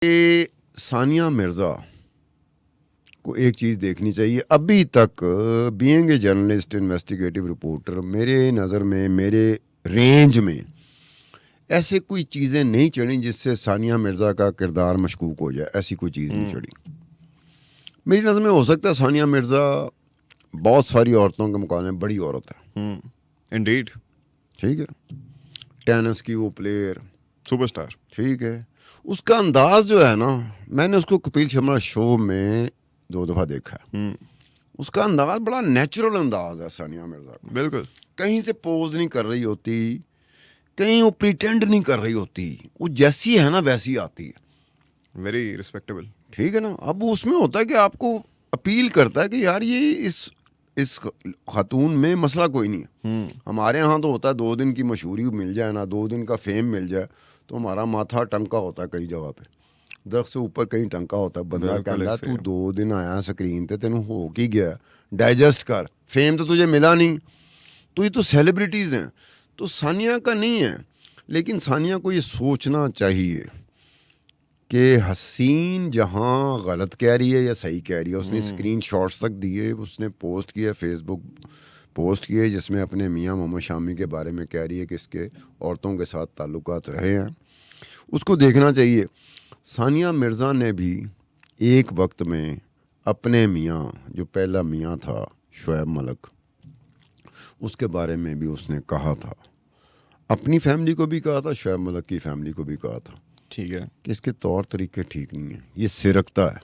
ये सानिया मिर्ज़ा को एक चीज़ देखनी चाहिए। अभी तक being a journalist, investigative reporter, मेरे नज़र में, मेरे रेंज में ऐसे कोई चीज़ें नहीं चढ़ी जिससे सानिया मिर्ज़ा का किरदार मशकूक हो जाए। ऐसी कोई चीज़ नहीं चढ़ी मेरी नज़र में। हो सकता है सानिया मिर्ज़ा बहुत सारी औरतों के मुकाबले में बड़ी औरत है। इंडीड, ठीक है, टेनिस की वो प्लेयर, सुपरस्टार। ठीक है। उसका अंदाज जो है ना, मैंने उसको कपिल शर्मा शो में 2 दफ़ा देखा है। उसका अंदाज बड़ा नेचुरल अंदाज है सानिया मिर्ज़ा का। बिल्कुल। कहीं से पोज नहीं कर रही होती, कहीं वो प्रिटेंड नहीं कर रही होती, वो जैसी है ना वैसी आती है। Very respectable. ठीक है ना। अब उसमें होता है कि आपको अपील करता है कि यार ये इस खातून में मसला कोई नहीं है। हमारे यहाँ तो होता है 2 दिन की मशहूरी मिल जाए ना, 2 दिन का फेम मिल जाए तो हमारा माथा टंका होता है। कई जगह पे दरख्त से ऊपर कहीं टंका होता है। बंदा कहता तू 2 दिन आया स्क्रीन ते तेन हो की गया, डाइजेस्ट कर, फेम तो तुझे मिला नहीं। तो ये तो सेलिब्रिटीज़ हैं। तो सानिया का नहीं है, लेकिन सानिया को ये सोचना चाहिए कि हसीन जहाँ गलत कह रही है या सही कह रही है। उसने स्क्रीन शॉट्स तक दिए, उसने पोस्ट किया, फेसबुक पोस्ट किए, जिसमें अपने मियाँ मोहम्मद शामी के बारे में कह रही है कि इसके औरतों के साथ ताल्लुकात रहे हैं। उसको देखना चाहिए। सानिया मिर्ज़ा ने भी एक वक्त में अपने मियाँ, जो पहला मियाँ था शोएब मलिक, उसके बारे में भी उसने कहा था। अपनी फैमिली को भी कहा था, शोएब मलिक की फैमिली को भी कहा था, ठीक है, कि इसके तौर तरीके ठीक नहीं है, ये सिरकता है।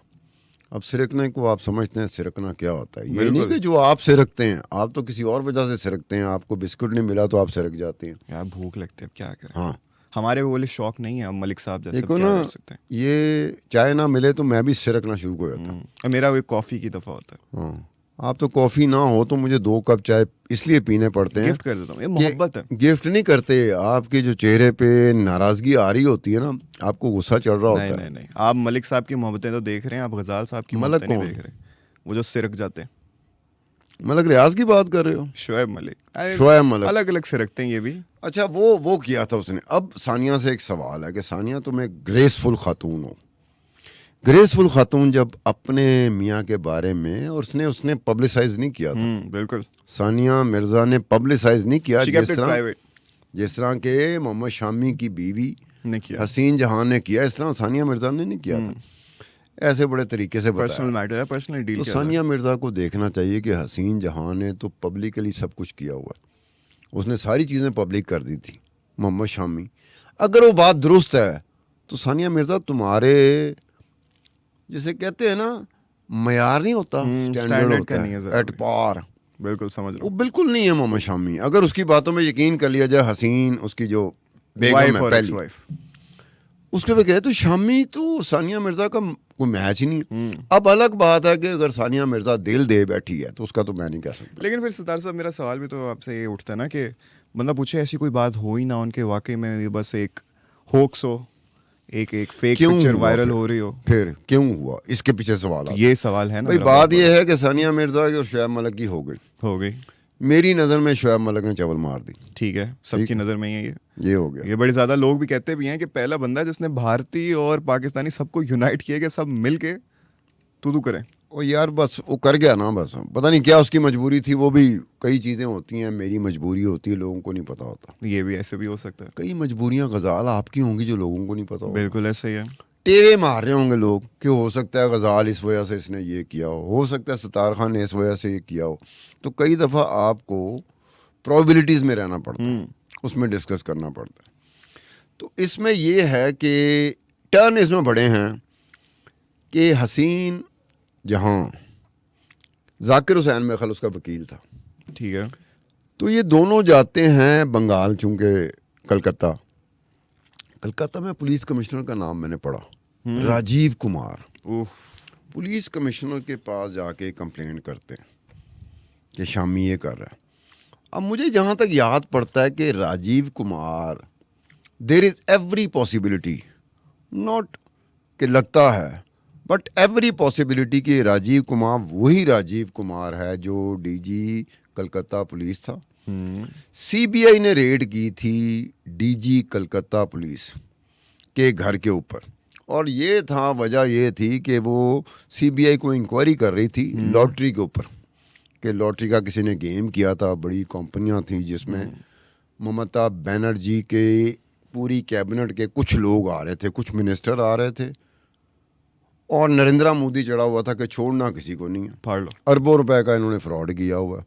अब सिरकने को आप समझते हैं, सिरकना क्या होता है? ये नहीं कि जो आप सिरकते हैं, आप तो किसी और वजह से सिरकते हैं। आपको बिस्कुट नहीं मिला तो आप सिरक जाते हैं। यार भूख लगती है, अब क्या करें। हाँ, हमारे वो वाले शौक नहीं है, अब मलिक साहब जैसे देखो क्या ना, कर सकते हैं। ये चाय ना मिले तो मैं भी सिरकना शुरू हो जाता। और मेरा वो कॉफी की दफा होता है। हाँ, आप तो कॉफ़ी ना हो तो मुझे 2 कप चाय इसलिए पीने पड़ते हैं। गिफ्ट कर देता हूँ, ये मोहब्बत है। गिफ्ट नहीं करते। आपके जो चेहरे पे नाराज़गी आ रही होती है ना, आपको गुस्सा चढ़ रहा नहीं होता नहीं नहीं, आप मलिक साहब की मोहब्बतें तो देख रहे हैं, आप गजाल साहब की मलिक मोहब्बतें नहीं कौन? देख रहे। वो जो सिरक जाते हैं, है। मलिक रियाज की बात कर रहे हो? शोएब मलिक। शोएब मलिक अलग अलग सिरकते हैं ये भी। अच्छा, वो किया था उसने। अब सानिया से एक सवाल है कि सानिया, तुम एक ग्रेसफुल खातून हो। ग्रेसफुल खातून जब अपने मियाँ के बारे में, और उसने पब्लिसाइज नहीं किया था। बिल्कुल। सानिया मिर्ज़ा ने पब्लिसाइज नहीं किया She kept it private. जिस तरह के मोहम्मद शामी की बीवी नहीं किया। हसीन जहां ने किया, इस तरह सानिया मिर्ज़ा ने नहीं किया था। ऐसे बड़े तरीके से पर्सनल बताया। मैटर है, पर्सनल डील तो किया सानिया मिर्ज़ा को देखना चाहिए कि हसीन जहां ने तो पब्लिकली सब कुछ किया हुआ, उसने सारी चीज़ें पब्लिक कर दी थी। मोहम्मद शामी, अगर वो बात दुरुस्त है तो सानिया मिर्ज़ा तुम्हारे, जिसे कहते हैं ना, मयार नहीं होता, स्टैंडर्ड का होता नहीं है है, ज़रूरी। एट पार, बिल्कुल समझ रहा वो हूँ। बिल्कुल नहीं है मोहम्मद शामी। अगर उसकी बातों में यकीन कर लिया जाए, हसीन उसकी जो बेगम वाइफ है और पहली, वाइफ। उसके पे कहे तो शामी तो सानिया मिर्ज़ा का कोई मैच ही नहीं है। अब अलग बात है कि अगर सानिया मिर्ज़ा दिल दे बैठी है तो उसका तो मैं नहीं कह सकता। लेकिन फिर सितार साहब, मेरा सवाल भी तो आपसे ये उठता है ना कि बंदा पूछे ऐसी कोई बात हो ही ना उनके, वाकई में ये बस एक होक्स हो, एक फेक क्यों पिक्चर हुआ वायरल फिर? हो रही हो। फिर क्यों हुआ, इसके पीछे सवाल तो आता ये सवाल है है। ना भाई मेरा बात बहुत बड़ा। यह है कि सानिया मिर्ज़ा की और शोएब मलिक की हो गई। हो गई। मेरी नज़र में शोएब मलिक ने चवल मार दी। ठीक है, सबकी नज़र में ही है ये हो गया। ये बड़े ज़्यादा लोग भी कहते भी हैं कि पहला बंदा जिसने भारतीय और पाकिस्तानी सबको यूनाइट किया कि सब मिल के तू करें। ओ यार, बस वो कर गया ना, बस पता नहीं क्या उसकी मजबूरी थी। वो भी, कई चीज़ें होती हैं, मेरी मजबूरी होती है, लोगों को नहीं पता होता। ये भी ऐसे भी हो सकता है। कई मजबूरियां गजाल आपकी होंगी जो लोगों को नहीं पता होगा। बिल्कुल ऐसे ही है। टेवे मार रहे होंगे लोग कि हो सकता है गजाल इस वजह से इसने ये किया हो सकता है सितार खान ने इस वजह से ये किया हो। तो कई दफ़ा आपको प्रोबेबिलिटीज़ में रहना पड़ता है, उसमें डिस्कस करना पड़ता है। तो इसमें ये है कि टर्न इसमें बड़े हैं कि हसीन जहां, जाकिर हुसैन मेरे ख्याल उसका वकील था, ठीक है। तो ये दोनों जाते हैं बंगाल, चूंकि कलकत्ता में पुलिस कमिश्नर का नाम मैंने पढ़ा, राजीव कुमार। उफ। पुलिस कमिश्नर के पास जाके कंप्लेंट करते हैं कि शामी ये कर रहा है। अब मुझे जहाँ तक याद पड़ता है कि Rajiv Kumar, there is every possibility, not कि लगता है, बट एवरी पॉसिबिलिटी कि राजीव कुमार वही राजीव कुमार है जो डीजी कलकत्ता पुलिस था। सीबीआई ने रेड की थी डीजी कलकत्ता पुलिस के घर के ऊपर, और ये था, वजह ये थी कि वो सीबीआई को इंक्वायरी कर रही थी लॉटरी के ऊपर, कि लॉटरी का किसी ने गेम किया था, बड़ी कंपनियां थी जिसमें ममता बनर्जी के पूरी कैबिनेट के कुछ लोग आ रहे थे, कुछ मिनिस्टर आ रहे थे, और नरेंद्र मोदी चढ़ा हुआ था कि छोड़ना किसी को नहीं है। फाड़ लो। अरबों रुपए का इन्होंने फ्रॉड किया हुआ।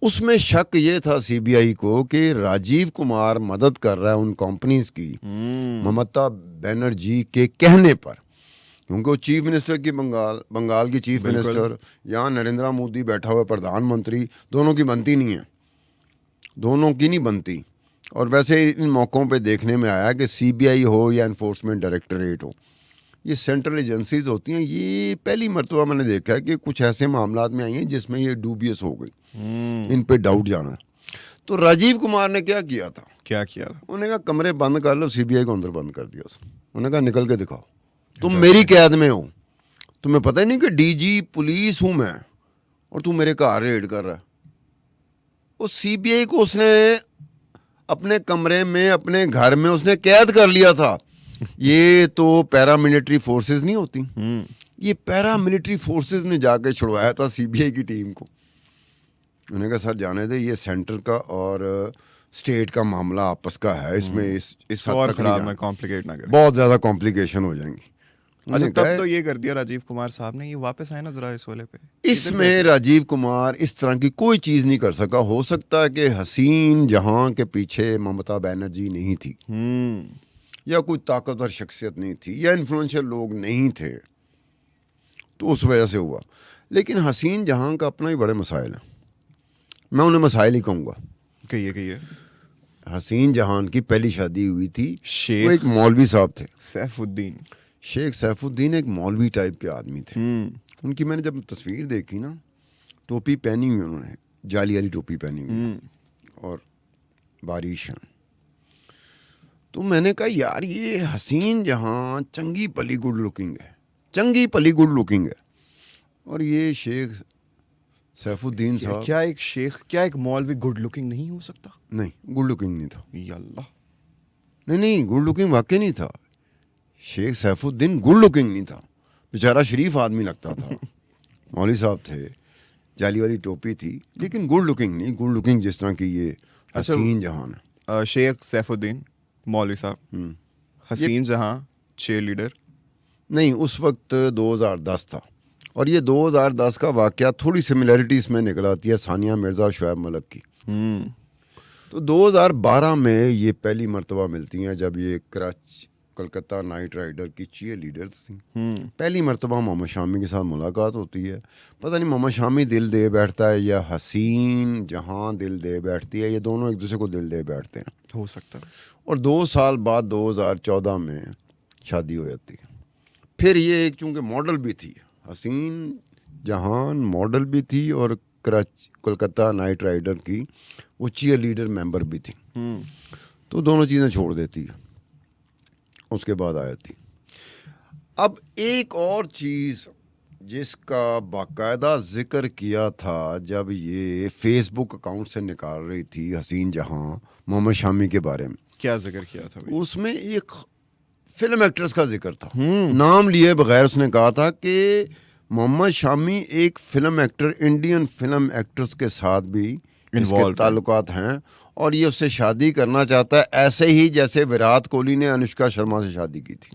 उसमें शक ये था सीबीआई को कि राजीव कुमार मदद कर रहा है उन कंपनीज की ममता बनर्जी के कहने पर, क्योंकि वो चीफ मिनिस्टर की बंगाल की चीफ मिनिस्टर, यहाँ नरेंद्र मोदी बैठा हुआ प्रधानमंत्री, दोनों की बनती नहीं है, दोनों की नहीं बनती। और वैसे इन मौक़ों पे देखने में आया कि सीबीआई हो या इन्फोर्समेंट डायरेक्टरेट हो, ये सेंट्रल एजेंसीज होती हैं, ये पहली मरतबा मैंने देखा है कि कुछ ऐसे मामलात में आई हैं जिसमें ये डूबियस हो गई, इन पे डाउट जाना। तो राजीव कुमार ने क्या किया था, क्या किया? उन्होंने कहा कमरे बंद कर लो, सीबीआई को अंदर बंद कर दिया उसने। उन्होंने कहा निकल के दिखाओ, तुम मेरी कैद में हो, तुम्हें पता ही नहीं कि डीजी पुलिस हूँ मैं, और तू मेरे घर रेड कर रहा है। उस सीबीआई को उसने अपने कमरे में, अपने घर में उसने कैद कर लिया था। ये तो पैरामिलिट्री फोर्सेस नहीं होती, ये पैरामिलिट्री फोर्सेस ने जाके छुड़वाया था सीबीआई की टीम को। उन्होंने कहा सर जाने दे, ये सेंटर का और स्टेट का मामला आपस का है, इसमें इस हद तक नहीं जाना, कॉम्प्लिकेट ना करें। बहुत ज़्यादा कॉम्प्लिकेशन हो जाएंगी। अच्छा, उन्होंने तब कहा, तो ये कर दिया राजीव कुमार साहब ने, ये वापस आए ना जरा इस वाले पे। इसमें राजीव कुमार इस तरह की कोई चीज़ नहीं कर सका। हो सकता है कि हसीन जहां के पीछे ममता बनर्जी नहीं थी, या कोई ताकतवर शख्सियत नहीं थी, या इन्फ्लुएंशियल लोग नहीं थे, तो उस वजह से हुआ। लेकिन हसीन जहां का अपना ही बड़े मसाइल हैं, मैं उन्हें मसाइल ही कहूँगा। कहिए। हसीन जहां की पहली शादी हुई थी, शेख वो एक मौलवी साहब थे, सैफुद्दीन। शेख सैफुद्दीन एक मौलवी टाइप के आदमी थे। उनकी मैंने जब तस्वीर देखी ना, टोपी पहनी हुई उन्होंने, जाली वाली टोपी पहनी हुई और बारिश है, तो मैंने कहा यार ये हसीन जहां चंगी पली गुड लुकिंग है, चंगी पली गुड लुकिंग है, और ये शेख सैफुद्दीन साहब, क्या एक शेख, क्या एक मौलवी गुड लुकिंग नहीं हो सकता? नहीं गुड लुकिंग नहीं था, या अल्लाह, नहीं गुड लुकिंग वाकई नहीं था। शेख सैफुद्दीन गुड लुकिंग नहीं था, बेचारा शरीफ आदमी लगता था। मौलवी साहब थे, जाली वाली टोपी थी, लेकिन गुड लुकिंग नहीं, गुड लुकिंग जिस तरह की ये हसीन जहान है। शेख सैफुद्दीन मौलवी साहब, हसीन जहां चीयर लीडर। नहीं, उस वक्त 2010 था, और ये 2010 का वाकया थोड़ी सिमिलैरिटी इसमें निकल आती है सानिया मिर्ज़ा और शुएब मलिक की। तो 2012 में ये पहली मरतबा मिलती हैं जब ये कलकत्ता नाइट राइडर की चीयर लीडर्स थी। पहली मरतबा मोहम्मद शामी के साथ मुलाकात होती है। पता नहीं मोहम्मद शामी दिल दे बैठता है या हसीन जहां दिल दे बैठती है, ये दोनों एक दूसरे को दिल दे बैठते हैं, हो सकता है। और 2 साल बाद 2014 में शादी हो जाती है। फिर ये एक चूँकि मॉडल भी थी, हसीन जहान मॉडल भी थी, और कोलकाता नाइट राइडर की वो चीयर लीडर मेंबर भी थी। तो दोनों चीज़ें छोड़ देती है, उसके बाद आया थी। अब एक और चीज़ जिसका बाकायदा जिक्र किया था जब ये फेसबुक अकाउंट से निकाल रही थी हसीन जहां मोहम्मद शामी के बारे में, क्या जिक्र किया था भाई? उसमें एक फिल्म एक्ट्रेस का जिक्र था, नाम लिए बगैर उसने कहा था कि मोहम्मद शामी एक film actor, Indian film actress के साथ भी इसके ताल्लुकात हैं, और ये उससे शादी करना चाहता है, ऐसे ही जैसे विराट कोहली ने अनुष्का शर्मा से शादी की थी।